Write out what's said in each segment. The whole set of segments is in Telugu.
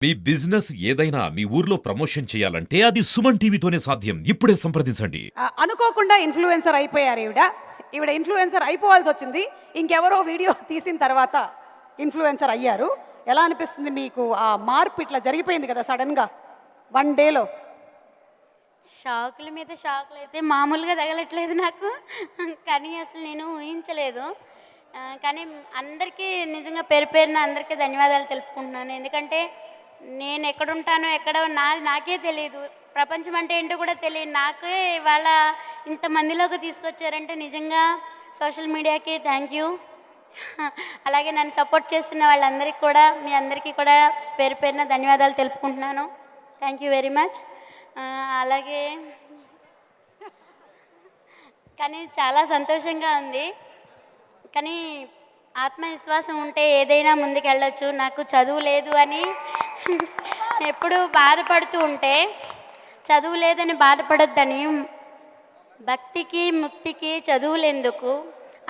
మీ బిజినెస్ ఏదైనా మీ ఊర్లో ప్రమోషన్ చేయాలంటే అది సుమన్ టీవీతోనే సాధ్యం. ఇప్పుడే సంప్రదించండి. అనుకోకుండా ఇన్ఫ్లుయెన్సర్ అయిపోయారు ఈవిడ ఇన్ఫ్లుయెన్సర్ అయిపోవాల్సి వచ్చింది. ఇంకెవరో వీడియో తీసిన తర్వాత ఇన్ఫ్లుయెన్సర్ అయ్యారు. ఎలా అనిపిస్తుంది మీకు? ఆ మార్పు ఇట్లా జరిగిపోయింది కదా సడన్గా 1 డేలో. షాకుల మీద షాకులు అయితే మామూలుగా తగలట్లేదు నాకు. కానీ అసలు నేను ఊహించలేదు. కానీ అందరికీ నిజంగా పేరు పేరున అందరికీ ధన్యవాదాలు తెలుపుకుంటున్నాను. ఎందుకంటే నేను ఎక్కడుంటానో ఎక్కడో నాకే తెలియదు. ప్రపంచం అంటే ఏంటో కూడా తెలియదు. నాకే ఇవాళ ఇంతమందిలోకి తీసుకొచ్చారంటే నిజంగా సోషల్ మీడియాకి థ్యాంక్ యూ. అలాగే నన్ను సపోర్ట్ చేస్తున్న వాళ్ళందరికీ కూడా, మీ అందరికీ కూడా పేరు పేరున ధన్యవాదాలు తెలుపుకుంటున్నాను. Thank you very much. అలాగే కానీ చాలా సంతోషంగా ఉంది. కానీ ఆత్మవిశ్వాసం ఉంటే ఏదైనా ముందుకెళ్ళొచ్చు. నాకు చదువు లేదు అని ఎప్పుడూ బాధపడుతూ ఉంటే, చదువు లేదని బాధపడొద్దని, భక్తికి ముక్తికి చదువులెందుకు,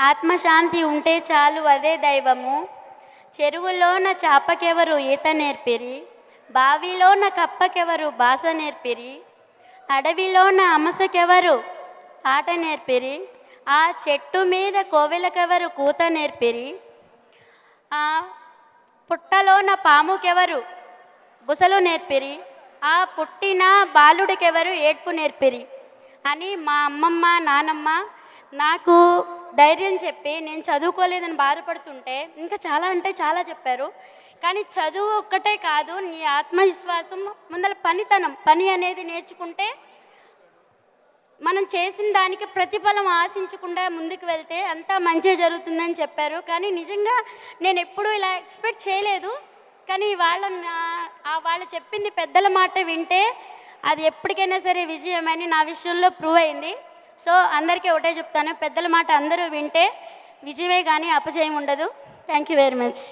ఆత్మశాంతి ఉంటే చాలు అదే దైవము, చెరువులోన చాపకెవరు ఈత నేర్పిరి, బావిలోన కప్పకెవరు భాష నేర్పిరి, అడవిలోన అమసకెవరు ఆట నేర్పిరి, ఆ చెట్టు మీద కోవెలకెవరు కూత నేర్పిరి, ఆ పుట్టలోన పాముకెవరు బుసలు నేర్పిరి, ఆ పుట్టిన బాలుడికెవరు ఏడ్పు నేర్పిరి అని మా అమ్మమ్మ నానమ్మ నాకు ధైర్యం చెప్పి, నేను చదువుకోలేదని బాధపడుతుంటే ఇంకా చాలా అంటే చాలా చెప్పారు. కానీ చదువు ఒక్కటే కాదు, నీ ఆత్మవిశ్వాసం ముందర పని అనేది నేర్చుకుంటే మనం చేసిన దానికి ప్రతిఫలం ఆశించకుండా ముందుకు వెళ్తే అంతా మంచిగా జరుగుతుందని చెప్పారు. కానీ నిజంగా నేను ఎప్పుడూ ఇలా ఎక్స్పెక్ట్ చేయలేదు. కానీ వాళ్ళు చెప్పింది పెద్దల మాట వింటే అది ఎప్పటికైనా సరే విజయమని నా విషయంలో ప్రూవ్ అయింది. సో అందరికీ ఒకటే చెప్తాను, పెద్దల మాట అందరూ వింటే విజయమే కానీ అపజయం ఉండదు. Thank you very much.